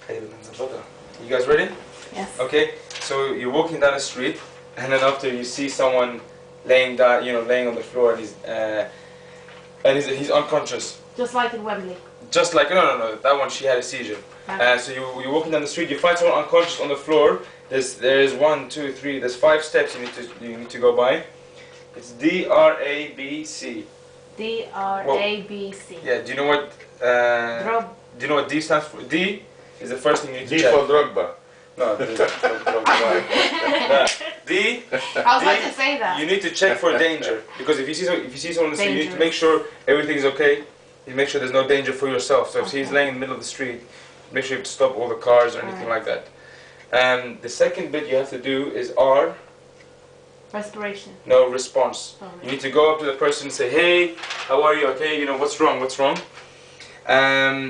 You guys ready? Yes. Okay, so you're walking down the street, and then after you see someone laying down, laying on the floor, and he's unconscious. Just like in Wembley. Just like no, that one she had a seizure. Okay. So you're walking down the street, you find someone unconscious on the floor. There's 1, 2, 3. There's 5 steps you need to go by. It's D-R-A-B-C. D-R-A-B-C. Yeah. Do you know what? Do you know what D stands for? D is the first thing you need to check. D for Drogba. No, D for Drogba. D. I was about to say that. You need to check for danger, because if you see someone on the street, you need to make sure everything's okay. You make sure there's no danger for yourself. So if he's laying in the middle of the street, make sure you have to stop all the cars or anything like that. The second bit you have to do is R. Respiration. No, response. Oh, you need to go up to the person and say, "Hey, how are you? Okay, what's wrong? What's wrong?"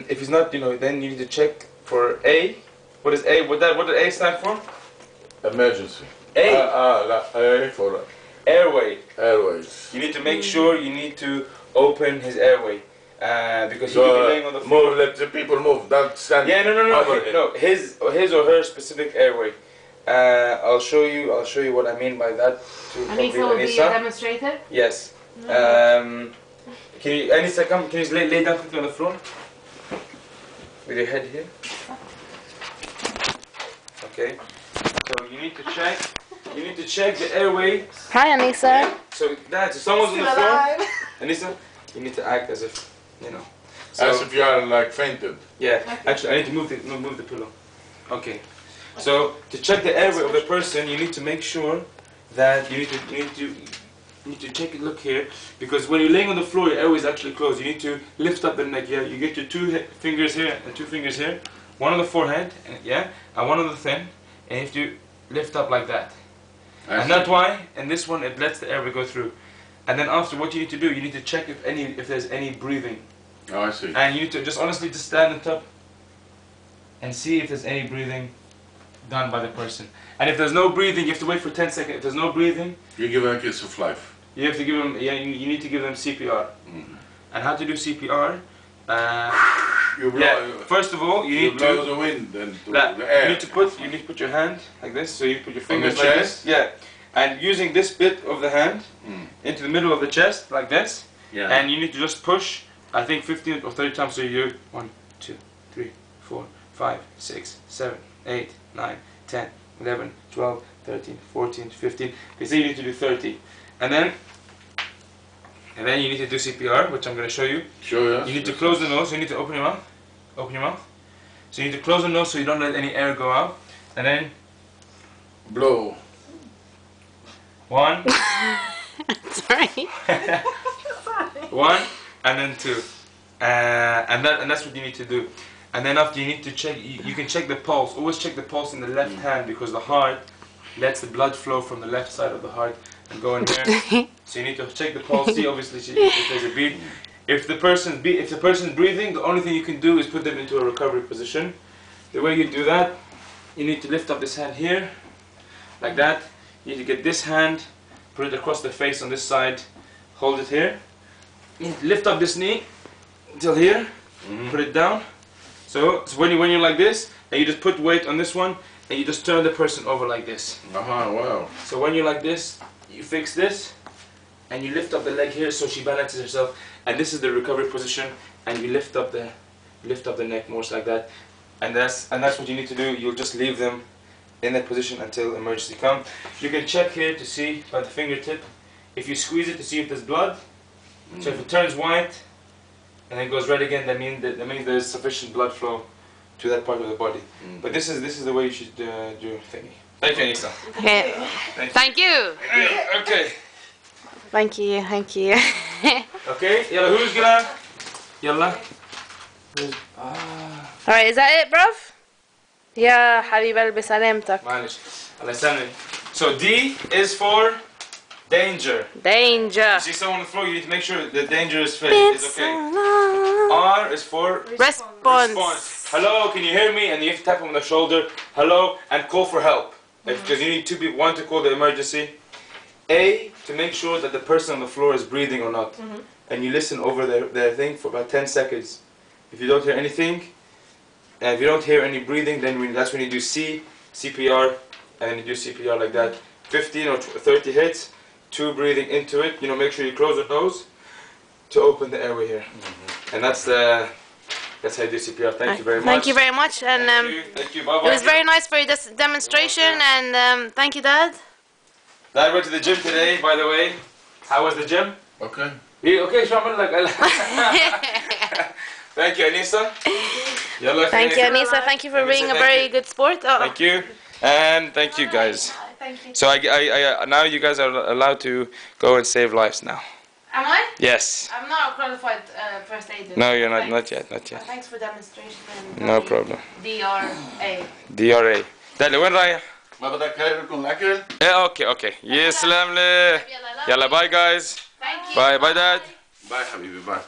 If he's not, then you need to check for A. What is A? What did A stand for? Emergency. A. A for Airway. airways. You need to make sure you need to open his airway. Because he could be laying on the floor. Let the people move. Don't stand. Yeah, no. His or her specific airway. I'll show you what I mean by that. Anissa will be a demonstrator. Yes. Anissa, come. Can you lay down quickly on the floor with your head here? Okay. So you need to check. You need to check the airway. Hi, Anissa. So someone's on the floor. Anissa, you need to act as if. So, as if you are like fainted. Yeah, actually I need to move the pillow. Okay. So to check the airway of the person, you need to make sure that you need to check it. Look here, because when you're laying on the floor, your airway is actually closed. You need to lift up the neck. Yeah, you get your 2 fingers here and 2 fingers here, one on the forehead, and one on the thin, and you have to lift up like that. And that's why, and this one, it lets the airway go through. And then after, what you need to do, you need to check if there's any breathing. Oh, I see. And you need to just honestly just stand on top and see if there's any breathing done by the person. And if there's no breathing, you have to wait for 10 seconds. If there's no breathing, you give them a kiss of life. You have to give them. Yeah, you need to give them CPR. And how to do CPR? First of all, you need to blow the wind and the air. You need to put your hand like this. So you put your fingers like this. Yeah. And using this bit of the hand into the middle of the chest like this. Yeah. And you need to just push. I think 15 or 30 times. So you do 1, 2, 3, 4, 5, 6, 7, 8, 9, 10, 11, 12, 13, 14, 15. They say you need to do 30. And then you need to do CPR, which I'm going to show you. Sure, yes. You need to close the nose. So you need to open your mouth. Open your mouth. So you need to close the nose so you don't let any air go out. And then blow. 1. Sorry. 1 and then 2. And that's what you need to do. And then after, you need to check. You can check the pulse. Always check the pulse in the left hand, because the heart lets the blood flow from the left side of the heart and go in here. So you need to check the pulse. See, obviously, if there's a beat. If the person's breathing, the only thing you can do is put them into a recovery position. The way you do that, you need to lift up this hand here, like that. You need to get this hand, put it across the face on this side, hold it here. You need to lift up this knee until here, put it down. So when you're like this, and you just put weight on this one, and you just turn the person over like this. Wow. So when you're like this, you fix this, and you lift up the leg here so she balances herself. And this is the recovery position, and you lift up the neck more like that. And that's what you need to do. You'll just leave them in that position until emergency comes. You can check here to see by the fingertip. If you squeeze it to see if there's blood. So if it turns white and then goes red again, that means there's sufficient blood flow to that part of the body. But this is the way you should do thingy. Thank you, Anissa. Okay. Thank you. Okay. Thank you. Okay, yalla, who's gonna? Yalla. Alright, is that it, bruv? يا حبيب قلبي سلامتك. معلش. الله يسلمك. So D is for danger. Danger. You see someone on the floor, you need to make sure the danger is okay. R is for response. Hello, can you hear me? And you have to tap him on the shoulder. Hello, and call for help. Because you need 2 people, 1 to call the emergency. A, to make sure that the person on the floor is breathing or not. And you listen over their thing for about 10 seconds. If you don't hear anything, And if you don't hear any breathing, then that's when you do CPR, and then you do CPR like that. 15 or 30 hits, 2 breathing into it. You know, make sure you close the nose to open the airway here. And that's how you do CPR. Thank you very much. Thank you very much, and Thank you. Bye bye. it was very nice for your demonstration, and thank you, Dad. Dad went to the gym today, by the way. How was the gym? Okay. Okay, Shaman. Thank you, Anissa. Thank you, Anissa. Thank you for being a very good sport. Thank you, and thank you guys. Thank you. So I now you guys are allowed to go and save lives now. Am I? Yes. I'm not a qualified first aider. No, you're not. Not yet. Not yet. Thanks for demonstration. And No problem. DRA. DRA. دالي وين رايح؟ ما بدك هاي لكم الأكل؟ ايه اوكي يسلم لي. يلا باي جايز. Thank you. باي داد. باي حبيبي باي.